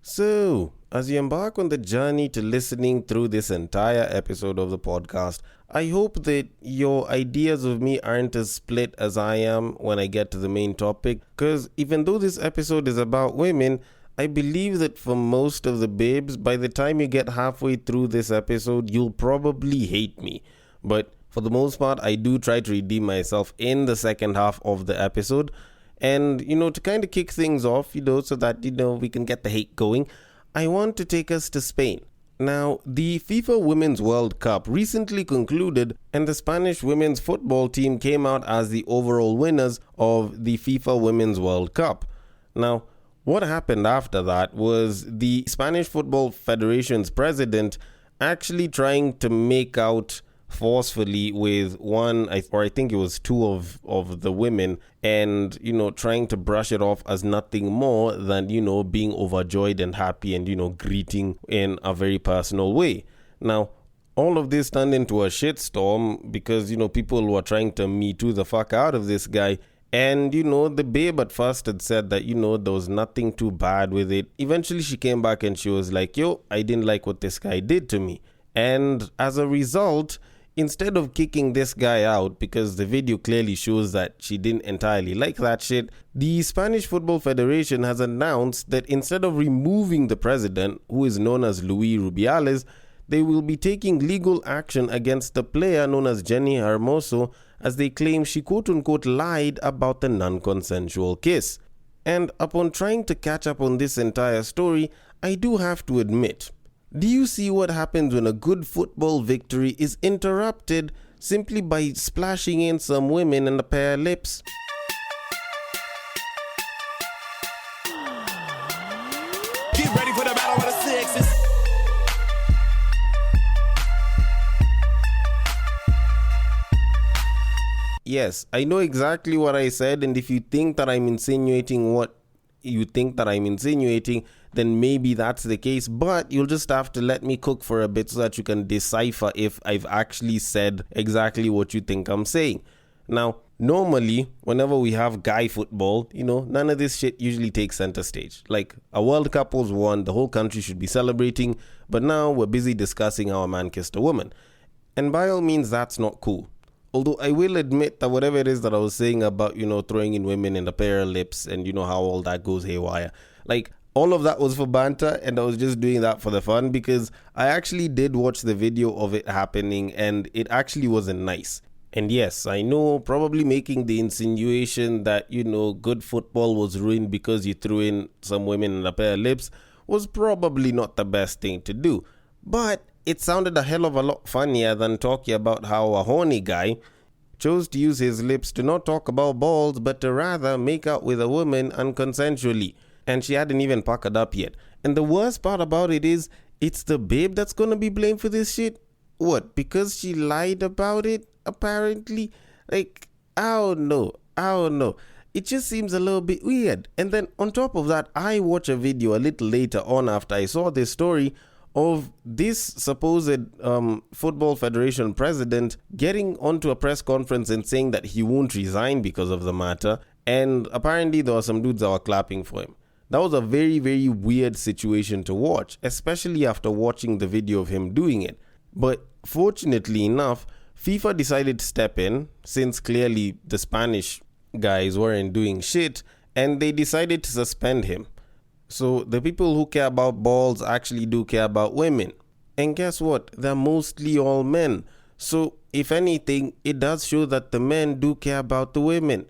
So, as you embark on the journey to listening through this entire episode of the podcast, I hope that your ideas of me aren't as split as I am when I get to the main topic, because even though this episode is about women, I believe that for most of the babes, by the time you get halfway through this episode, you'll probably hate me. But for the most part, I do try to redeem myself in the second half of the episode. And, to kind of kick things off, so that, we can get the hate going, I want to take us to Spain. Now, the FIFA Women's World Cup recently concluded, and the Spanish women's football team came out as the overall winners of the FIFA Women's World Cup. Now, what happened after that was the Spanish Football Federation's president actually trying to make out forcefully with one, or I think it was two of the women, and trying to brush it off as nothing more than being overjoyed and happy and greeting in a very personal way. Now, all of this turned into a shitstorm because people were trying to Me Too the fuck out of this guy. And the babe at first had said that there was nothing too bad with it. Eventually she came back and she was like, I didn't like what this guy did to me. And as a result, instead of kicking this guy out, because the video clearly shows that she didn't entirely like that shit, the Spanish Football Federation has announced that instead of removing the president, who is known as Luis Rubiales, they will be taking legal action against the player known as Jenny Hermoso, as they claim she quote-unquote lied about the non-consensual kiss. And upon trying to catch up on this entire story, I do have to admit, do you see what happens when a good football victory is interrupted simply by splashing in some women and a pair of lips? Get ready for the battle of the sexes. Yes, I know exactly what I said, and if you think that I'm insinuating what you think that I'm insinuating, then maybe that's the case, but you'll just have to let me cook for a bit so that you can decipher if I've actually said exactly what you think I'm saying. Now, normally, whenever we have guy football, none of this shit usually takes center stage. Like, a World Cup was won, the whole country should be celebrating, but now we're busy discussing how a man kissed a woman. And by all means, that's not cool. Although I will admit that whatever it is that I was saying about, throwing in women in a pair of lips and how all that goes haywire, like, all of that was for banter, and I was just doing that for the fun because I actually did watch the video of it happening and it actually wasn't nice. And yes, I know, probably making the insinuation that, good football was ruined because you threw in some women in a pair of lips was probably not the best thing to do. But it sounded a hell of a lot funnier than talking about how a horny guy chose to use his lips to not talk about balls, but to rather make out with a woman unconsensually. And she hadn't even puckered up yet. And the worst part about it is, it's the babe that's gonna be blamed for this shit? What, because she lied about it, apparently? Like, I don't know. It just seems a little bit weird. And then on top of that, I watch a video a little later on after I saw this story of this supposed Football Federation president getting onto a press conference and saying that he won't resign because of the matter. And apparently there were some dudes that were clapping for him. That was a very, very weird situation to watch, especially after watching the video of him doing it. But fortunately enough, FIFA decided to step in, since clearly the Spanish guys weren't doing shit, and they decided to suspend him. So the people who care about balls actually do care about women. And guess what? They're mostly all men. So if anything, it does show that the men do care about the women.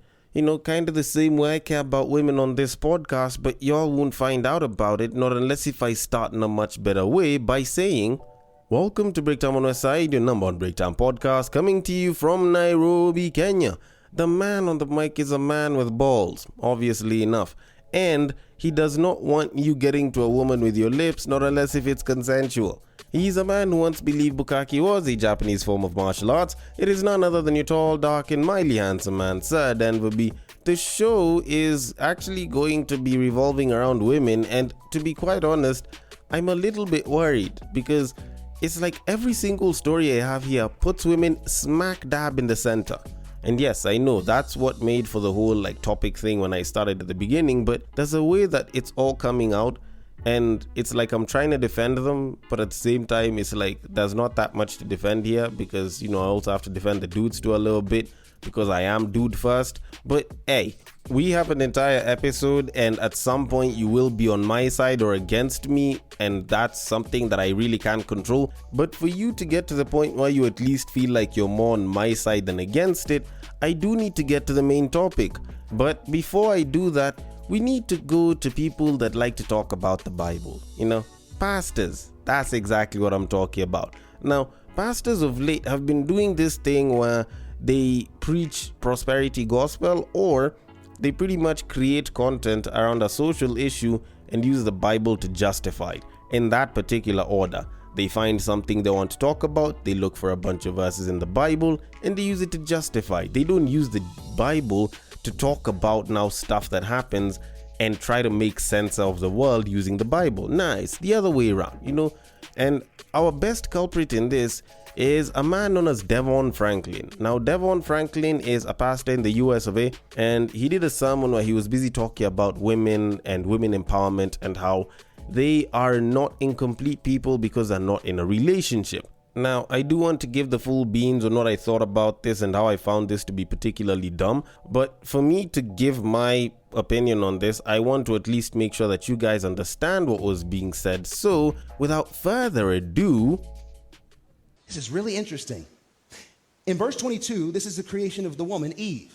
Kind of the same way I care about women on this podcast, but y'all won't find out about it, not unless if I start in a much better way by saying, welcome to Breaktime on West Side, your number one breakdown podcast, coming to you from Nairobi, Kenya. The man on the mic is a man with balls, obviously enough. And he does not want you getting to a woman with your lips, not unless if it's consensual. He's a man who once believed bukkake was a Japanese form of martial arts. It is none other than your tall, dark, and mildly handsome man, Sir Denver B. The show is actually going to be revolving around women, and to be quite honest, I'm a little bit worried because it's like every single story I have here puts women smack dab in the center. And yes, I know that's what made for the whole topic thing when I started at the beginning, but there's a way that it's all coming out, And it's like I'm trying to defend them, but at the same time, it's like there's not that much to defend here because, I also have to defend the dudes too a little bit because I am dude first. But hey, we have an entire episode, and at some point you will be on my side or against me, and that's something that I really can't control. But for you to get to the point where you at least feel like you're more on my side than against it, I do need to get to the main topic. But before I do that, we need to go to people that like to talk about the Bible. Pastors. That's exactly what I'm talking about. Now, pastors of late have been doing this thing where they preach prosperity gospel, or they pretty much create content around a social issue and use the Bible to justify it in that particular order. They find something they want to talk about, they look for a bunch of verses in the Bible, and they use it to justify. They don't use the Bible to talk about now stuff that happens and try to make sense of the world using the Bible. Nah, it's the other way around, And our best culprit in this is a man known as Devon Franklin. Now, Devon Franklin is a pastor in the US of A, and he did a sermon where he was busy talking about women and women empowerment and how they are not incomplete people because they're not in a relationship. Now, I do want to give the full beans on what I thought about this and how I found this to be particularly dumb. But for me to give my opinion on this, I want to at least make sure that you guys understand what was being said. So, without further ado... This is really interesting. In verse 22, this is the creation of the woman, Eve.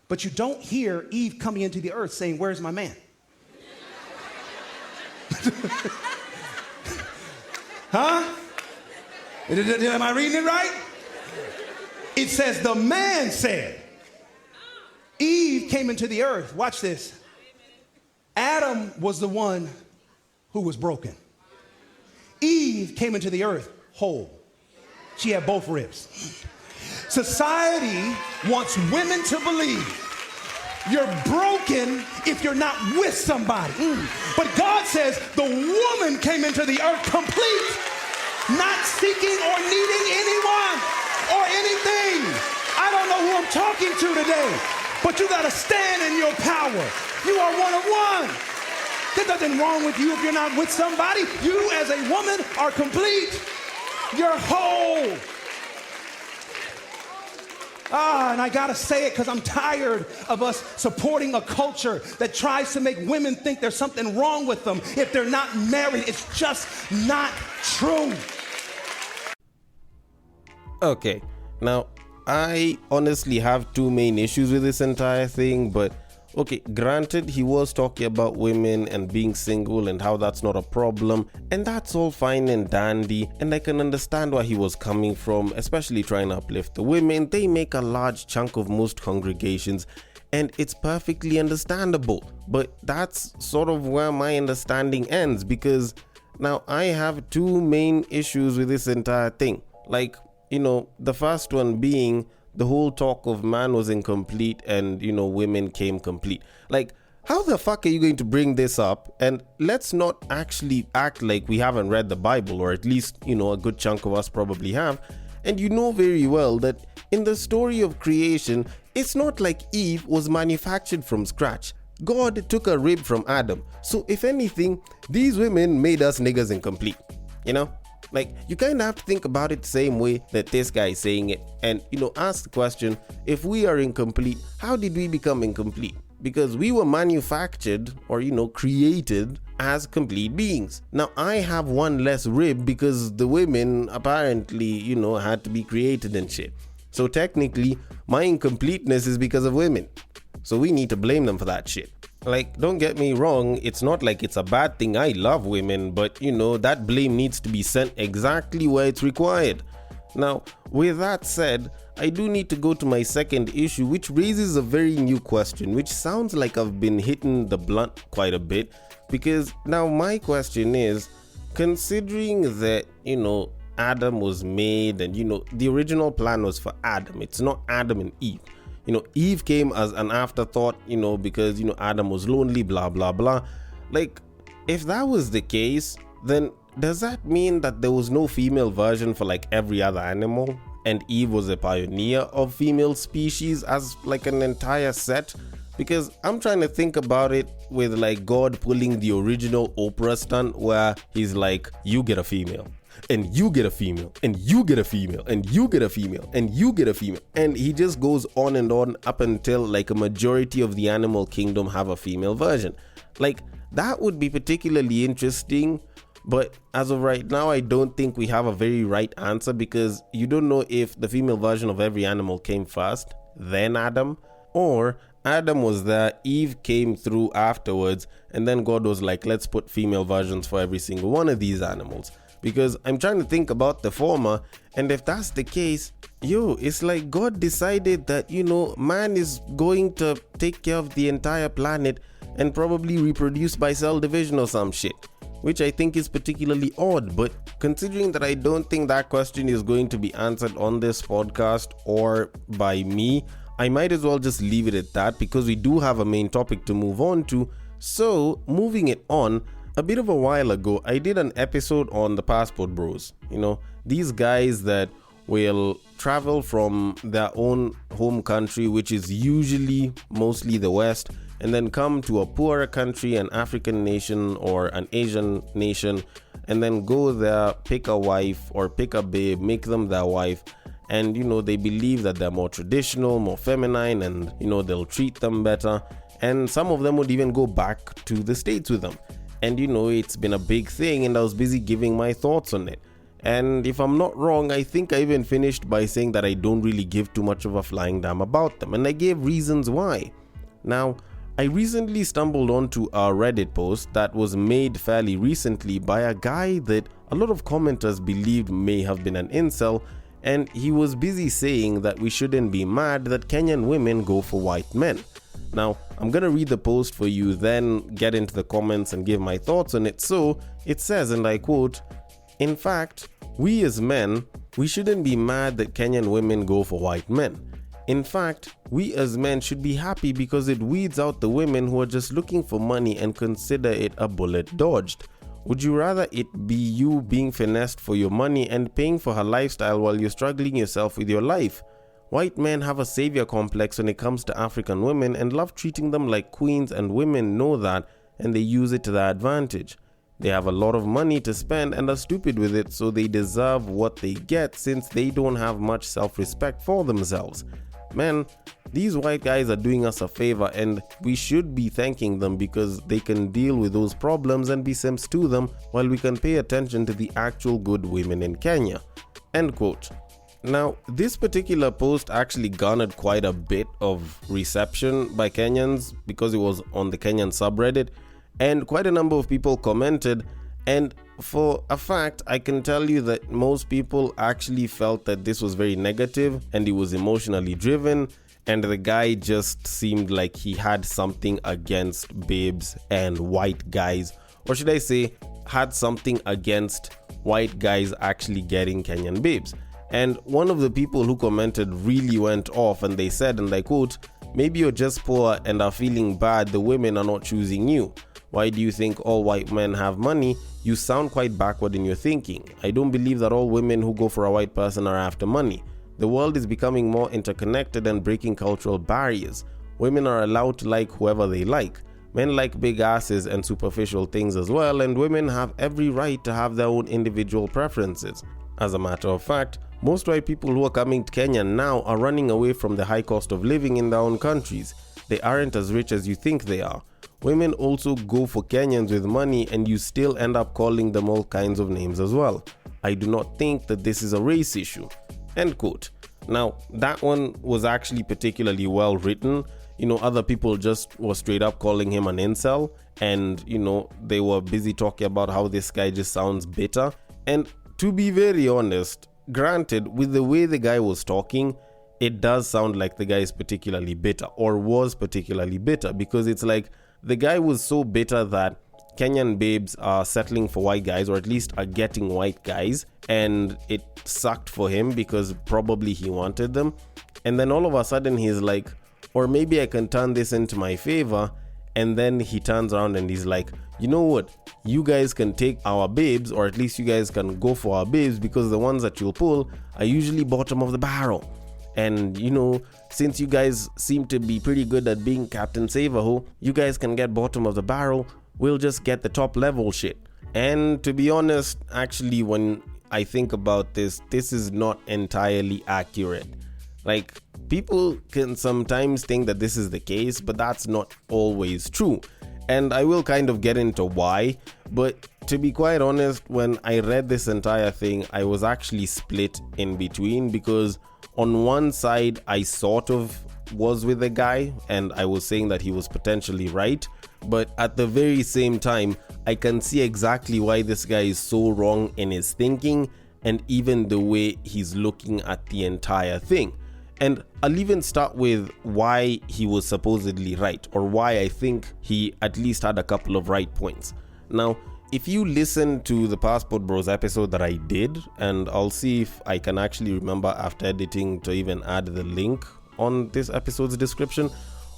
But you don't hear Eve coming into the earth saying, "Where's my man?" Huh? Am I reading it right? It says the man said. Eve came into the earth. Watch this. Adam was the one who was broken. Eve came into the earth whole. She had both ribs. Society wants women to believe you're broken if you're not with somebody. But God says the woman came into the earth complete, not seeking or needing anyone or anything. I don't know who I'm talking to today, but you got to stand in your power. You are one of one. There's nothing wrong with you if you're not with somebody. You as a woman are complete. You're whole. And I gotta say it because I'm tired of us supporting a culture that tries to make women think there's something wrong with them if they're not married. It's just not true. Okay, now I honestly have two main issues with this entire thing, but okay, granted, he was talking about women and being single and how that's not a problem, and that's all fine and dandy, and I can understand where he was coming from, especially trying to uplift the women. They make a large chunk of most congregations, and it's perfectly understandable. But that's sort of where my understanding ends, because now I have two main issues with this entire thing. Like, the first one being the whole talk of man was incomplete and, women came complete. Like, how the fuck are you going to bring this up? And let's not actually act like we haven't read the Bible, or at least, a good chunk of us probably have. And you know very well that in the story of creation, it's not like Eve was manufactured from scratch. God took a rib from Adam. So if anything, these women made us niggas incomplete, Like, you kind of have to think about it the same way that this guy is saying it. And, ask the question, if we are incomplete, how did we become incomplete? Because we were manufactured or, created as complete beings. Now, I have one less rib because the women apparently, had to be created and shit. So technically, my incompleteness is because of women. So we need to blame them for that shit. Like, don't get me wrong, it's not like it's a bad thing. I love women, but that blame needs to be sent exactly where it's required. Now, with that said, I do need to go to my second issue, which raises a very new question, which sounds like I've been hitting the blunt quite a bit. Because now my question is, considering that, Adam was made and, the original plan was for Adam, it's not Adam and Eve. Eve came as an afterthought, because, Adam was lonely, blah, blah, blah. Like, if that was the case, then does that mean that there was no female version for like every other animal? And Eve was a pioneer of female species as like an entire set? Because I'm trying to think about it with like God pulling the original Oprah stunt where he's like, you get a female, and you get a female, and you get a female, and you get a female, and you get a female. And he just goes on and on up until like a majority of the animal kingdom have a female version. Like, that would be particularly interesting. But as of right now, I don't think we have a very right answer, because you don't know if the female version of every animal came first, then Adam, or Adam was there, Eve came through afterwards, and then God was like, let's put female versions for every single one of these animals. Because I'm trying to think about the former, and if that's the case, it's like God decided that, man is going to take care of the entire planet and probably reproduce by cell division or some shit, which I think is particularly odd. But considering that I don't think that question is going to be answered on this podcast or by me, I might as well just leave it at that, because we do have a main topic to move on to. So, moving it on, a bit of a while ago, I did an episode on the passport bros. These guys that will travel from their own home country, which is usually mostly the West, and then come to a poorer country, an African nation or an Asian nation, and then go there, pick a wife or pick a babe, make them their wife. And they believe that they're more traditional, more feminine, and they'll treat them better. And some of them would even go back to the States with them. And it's been a big thing, and I was busy giving my thoughts on it. And if I'm not wrong, I think I even finished by saying that I don't really give too much of a flying damn about them, and I gave reasons why. Now, I recently stumbled onto a Reddit post that was made fairly recently by a guy that a lot of commenters believed may have been an incel, and he was busy saying that we shouldn't be mad that Kenyan women go for white men. Now, I'm gonna read the post for you, then get into the comments and give my thoughts on it. So, it says, and I quote, "In fact, we as men, we shouldn't be mad that Kenyan women go for white men. In fact, we as men should be happy because it weeds out the women who are just looking for money and consider it a bullet dodged. Would you rather it be you being finessed for your money and paying for her lifestyle while you're struggling yourself with your life? White men have a savior complex when it comes to African women and love treating them like queens, and women know that and they use it to their advantage. They have a lot of money to spend and are stupid with it, so they deserve what they get since they don't have much self-respect for themselves. Man, these white guys are doing us a favor, and we should be thanking them because they can deal with those problems and be simps to them, while we can pay attention to the actual good women in Kenya." End quote. Now, this particular post actually garnered quite a bit of reception by Kenyans because it was on the Kenyan subreddit, and quite a number of people commented. And for a fact, I can tell you that most people actually felt that this was very negative and it was emotionally driven, and the guy just seemed like he had something against babes and white guys, or should I say, had something against white guys actually getting Kenyan babes. And one of the people who commented really went off, and they said, and I quote, "Maybe you're just poor and are feeling bad the women are not choosing you. Why do you think all white men have money? You sound quite backward in your thinking. I don't believe that all women who go for a white person are after money. The world is becoming more interconnected and breaking cultural barriers. Women are allowed to like whoever they like. Men like big asses and superficial things as well, and women have every right to have their own individual preferences. As a matter of fact, most white people who are coming to Kenya now are running away from the high cost of living in their own countries. They aren't as rich as you think they are. Women also go for Kenyans with money, and you still end up calling them all kinds of names as well. I do not think that this is a race issue." End quote. Now, that one was actually particularly well written. Other people just were straight up calling him an incel, and, they were busy talking about how this guy just sounds bitter. And to be very honest, granted, with the way the guy was talking, it does sound like the guy is particularly bitter, or was particularly bitter, because it's like the guy was so bitter that Kenyan babes are settling for white guys, or at least are getting white guys, and it sucked for him because probably he wanted them. And then all of a sudden he's like, or maybe I can turn this into my favor. And then he turns around and he's like, you know what, you guys can take our babes, or at least you guys can go for our babes, because the ones that you'll pull are usually bottom of the barrel. And since you guys seem to be pretty good at being Captain Save-A-Hoe, you guys can get bottom of the barrel. We'll just get the top level shit. And to be honest, actually, when I think about this is not entirely accurate. Like, people can sometimes think that this is the case, but that's not always true. And I will kind of get into why. But to be quite honest, when I read this entire thing, I was actually split in between, because on one side, I sort of was with the guy and I was saying that he was potentially right. But at the very same time, I can see exactly why this guy is so wrong in his thinking and even the way he's looking at the entire thing. And I'll even start with why he was supposedly right, or why I think he at least had a couple of right points. Now, if you listen to the Passport Bros episode that I did, and I'll see if I can actually remember after editing to even add the link on this episode's description.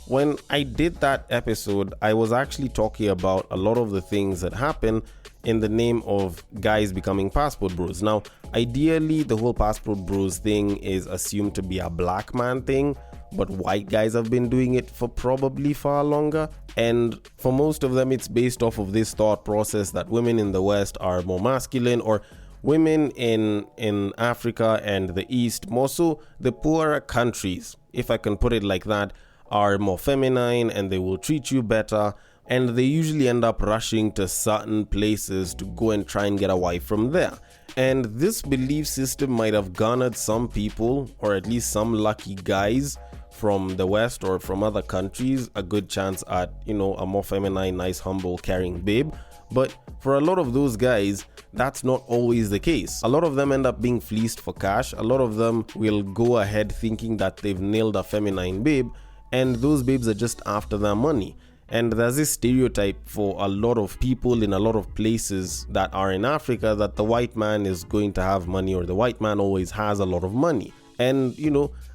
When I did that episode, I was actually talking about a lot of the things that happen in the name of guys becoming Passport Bros. Now, ideally, the whole Passport Bros thing is assumed to be a black man thing, but white guys have been doing it for probably far longer. And for most of them, it's based off of this thought process that women in the West are more masculine, or women in Africa and the East, more so the poorer countries, if I can put it like that, are more feminine and they will treat you better. And they usually end up rushing to certain places to go and try and get a wife from there. And this belief system might have garnered some people, or at least some lucky guys from the West or from other countries, a good chance at, a more feminine, nice, humble, caring babe. But for a lot of those guys, that's not always the case. A lot of them end up being fleeced for cash. A lot of them will go ahead thinking that they've nailed a feminine babe, and those babes are just after their money. And there's this stereotype for a lot of people in a lot of places that are in Africa that the white man is going to have money, or the white man always has a lot of money. And,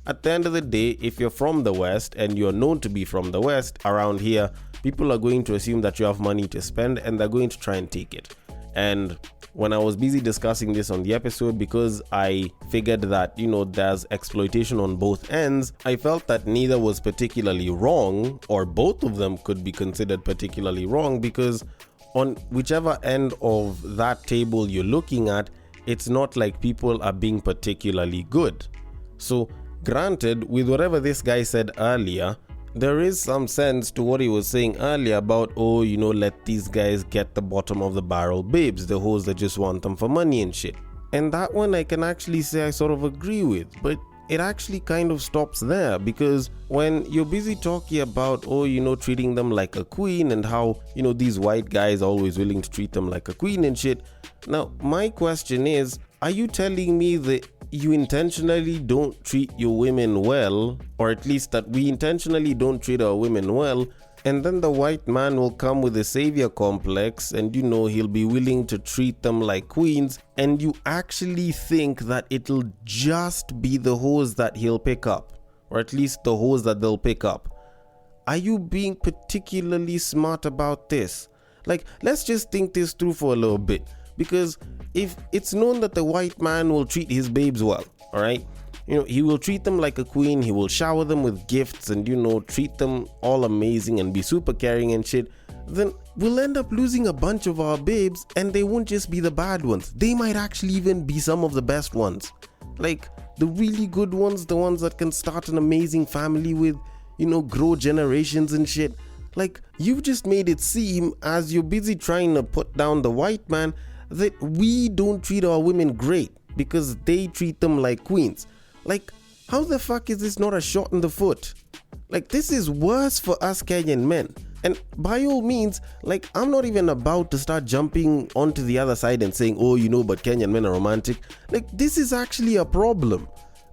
at the end of the day, if you're from the West and you're known to be from the West around here, people are going to assume that you have money to spend and they're going to try and take it. And when I was busy discussing this on the episode, because I figured that, there's exploitation on both ends, I felt that neither was particularly wrong, or both of them could be considered particularly wrong, because on whichever end of that table you're looking at, it's not like people are being particularly good. So, granted, with whatever this guy said earlier, there is some sense to what he was saying earlier about, let these guys get the bottom of the barrel babes, the hoes that just want them for money and shit. And that one I can actually say I sort of agree with, but it actually kind of stops there, because when you're busy talking about, treating them like a queen and how, these white guys are always willing to treat them like a queen and shit. Now, my question is, are you telling me that you intentionally don't treat your women well, or at least that we intentionally don't treat our women well, and then the white man will come with a savior complex and he'll be willing to treat them like queens, and you actually think that it'll just be the hoes that he'll pick up, or at least the hoes that they'll pick up? Are you being particularly smart about this? Like, let's just think this through for a little bit. Because if it's known that the white man will treat his babes well, all right, he will treat them like a queen, he will shower them with gifts and, treat them all amazing and be super caring and shit, then we'll end up losing a bunch of our babes, and they won't just be the bad ones. They might actually even be some of the best ones. Like, the really good ones, the ones that can start an amazing family with, grow generations and shit. Like, you've just made it seem, as you're busy trying to put down the white man, that we don't treat our women great because they treat them like queens. Like, how the fuck is this not a shot in the foot? Like, this is worse for us Kenyan men. And by all means, like, I'm not even about to start jumping onto the other side and saying, but Kenyan men are romantic. Like, this is actually a problem.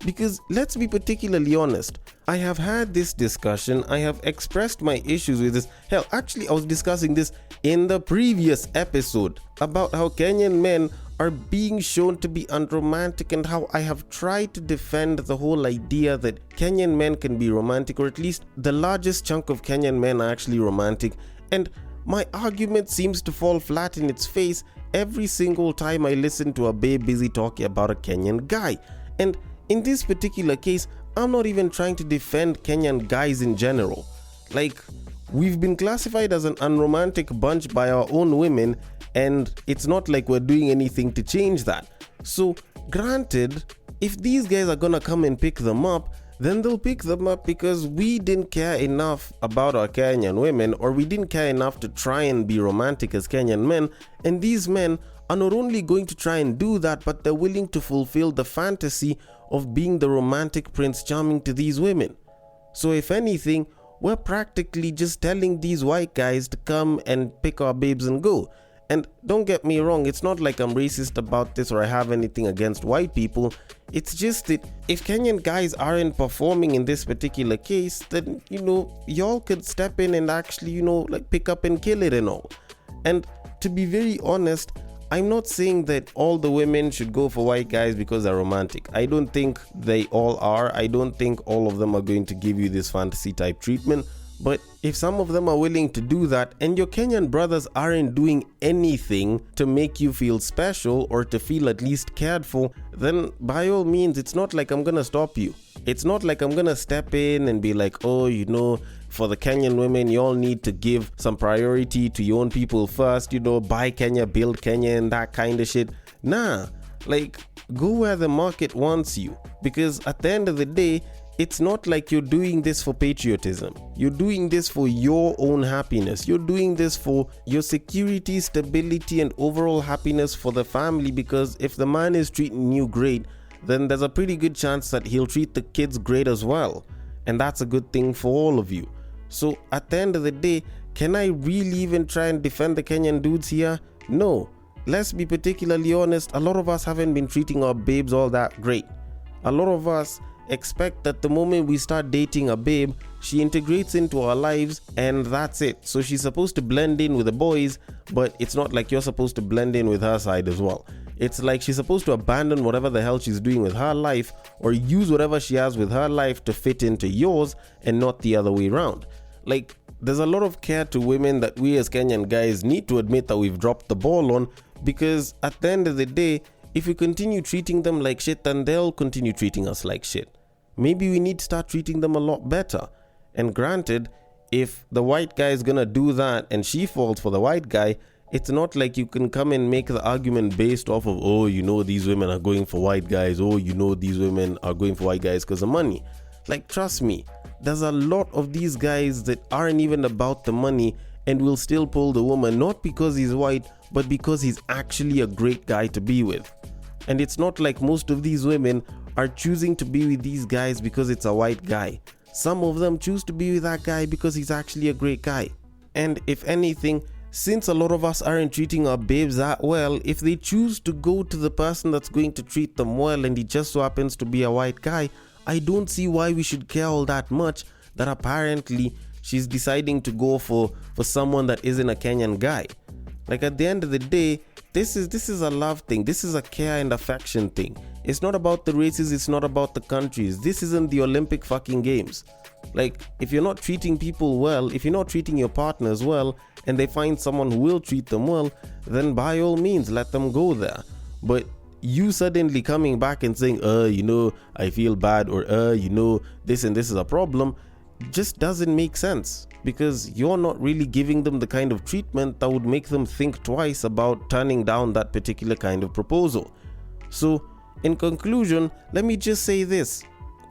Because let's be particularly honest, I have had this discussion, I have expressed my issues with this. Hell, actually I was discussing this in the previous episode about how Kenyan men are being shown to be unromantic, and how I have tried to defend the whole idea that Kenyan men can be romantic, or at least the largest chunk of Kenyan men are actually romantic. And my argument seems to fall flat in its face every single time I listen to a babe busy talking about a Kenyan guy. And in this particular case, I'm not even trying to defend Kenyan guys in general. Like, we've been classified as an unromantic bunch by our own women, and it's not like we're doing anything to change that. So, granted, if these guys are gonna come and pick them up, then they'll pick them up because we didn't care enough about our Kenyan women, or we didn't care enough to try and be romantic as Kenyan men, and these men are not only going to try and do that, but they're willing to fulfill the fantasy of being the romantic Prince Charming to these women. So if anything, we're practically just telling these white guys to come and pick our babes and go. And don't get me wrong, it's not like I'm racist about this or I have anything against white people. It's just that if Kenyan guys aren't performing in this particular case, then, y'all could step in and actually, like pick up and kill it and all. And to be very honest, I'm not saying that all the women should go for white guys because they're romantic. I don't think they all are. I don't think all of them are going to give you this fantasy type treatment. But if some of them are willing to do that, and your Kenyan brothers aren't doing anything to make you feel special or to feel at least cared for, then by all means, it's not like I'm gonna stop you. It's not like I'm gonna step in and be like, oh, for the Kenyan women, you all need to give some priority to your own people first, buy Kenya, build Kenya, and that kind of shit. Nah, like, go where the market wants you. Because at the end of the day, it's not like you're doing this for patriotism. You're doing this for your own happiness. You're doing this for your security, stability, and overall happiness for the family, because if the man is treating you great, then there's a pretty good chance that he'll treat the kids great as well. And that's a good thing for all of you. So at the end of the day, can I really even try and defend the Kenyan dudes here? No. Let's be particularly honest, a lot of us haven't been treating our babes all that great. A lot of us expect that the moment we start dating a babe, she integrates into our lives and that's it. So she's supposed to blend in with the boys, but it's not like you're supposed to blend in with her side as well. It's like she's supposed to abandon whatever the hell she's doing with her life, or use whatever she has with her life to fit into yours and not the other way around. Like, there's a lot of care to women that we as Kenyan guys need to admit that we've dropped the ball on, because at the end of the day, if we continue treating them like shit, then they'll continue treating us like shit. Maybe we need to start treating them a lot better. And granted, if the white guy is gonna do that and she falls for the white guy, it's not like you can come and make the argument based off of, oh, these women are going for white guys, oh, these women are going for white guys because of money. Like, trust me, there's a lot of these guys that aren't even about the money and will still pull the woman, not because he's white, but because he's actually a great guy to be with. And it's not like most of these women are choosing to be with these guys because it's a white guy. Some of them choose to be with that guy because he's actually a great guy. And if anything, since a lot of us aren't treating our babes that well, if they choose to go to the person that's going to treat them well and he just so happens to be a white guy, I don't see why we should care all that much that apparently she's deciding to go for someone that isn't a Kenyan guy. Like, at the end of the day, this is a love thing. This is a care and affection thing. It's not about the races. It's not about the countries. This isn't the Olympic fucking games. Like, if you're not treating people well, if you're not treating your partners well, and they find someone who will treat them well, then by all means, let them go there. But you suddenly coming back and saying, I feel bad, or, this and this is a problem, just doesn't make sense, because you're not really giving them the kind of treatment that would make them think twice about turning down that particular kind of proposal. So, in conclusion, let me just say this.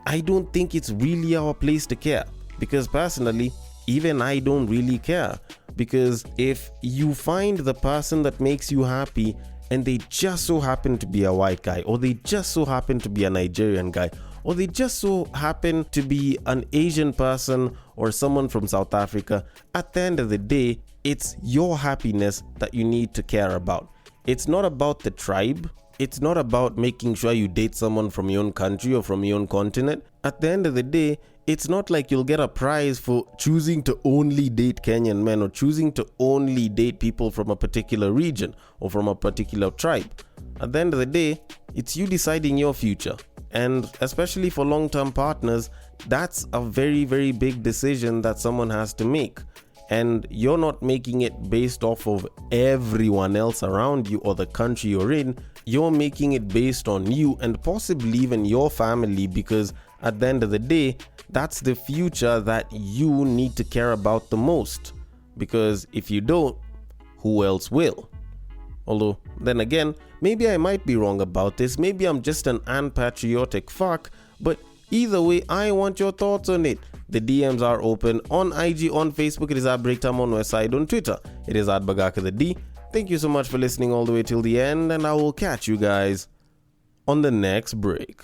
I don't think it's really our place to care, because personally, even I don't really care. Because if you find the person that makes you happy and they just so happen to be a white guy, or they just so happen to be a Nigerian guy, or they just so happen to be an Asian person or someone from South Africa, at the end of the day, it's your happiness that you need to care about. It's not about the tribe. It's not about making sure you date someone from your own country or from your own continent. At the end of the day, it's not like you'll get a prize for choosing to only date Kenyan men or choosing to only date people from a particular region or from a particular tribe. At the end of the day, it's you deciding your future. And especially for long-term partners, that's a very, very big decision that someone has to make. and you're not making it based off of everyone else around you or the country you're in. You're making it based on you and possibly even your family, because at the end of the day, that's the future that you need to care about the most. Because if you don't, who else will? Although, then again, maybe I might be wrong about this. Maybe I'm just an unpatriotic fuck. But either way, I want your thoughts on it. The DMs are open on IG, on Facebook. It is at Breaktime on Westside. On Twitter, it is at Bagaka the D. Thank you so much for listening all the way till the end, and I will catch you guys on the next break.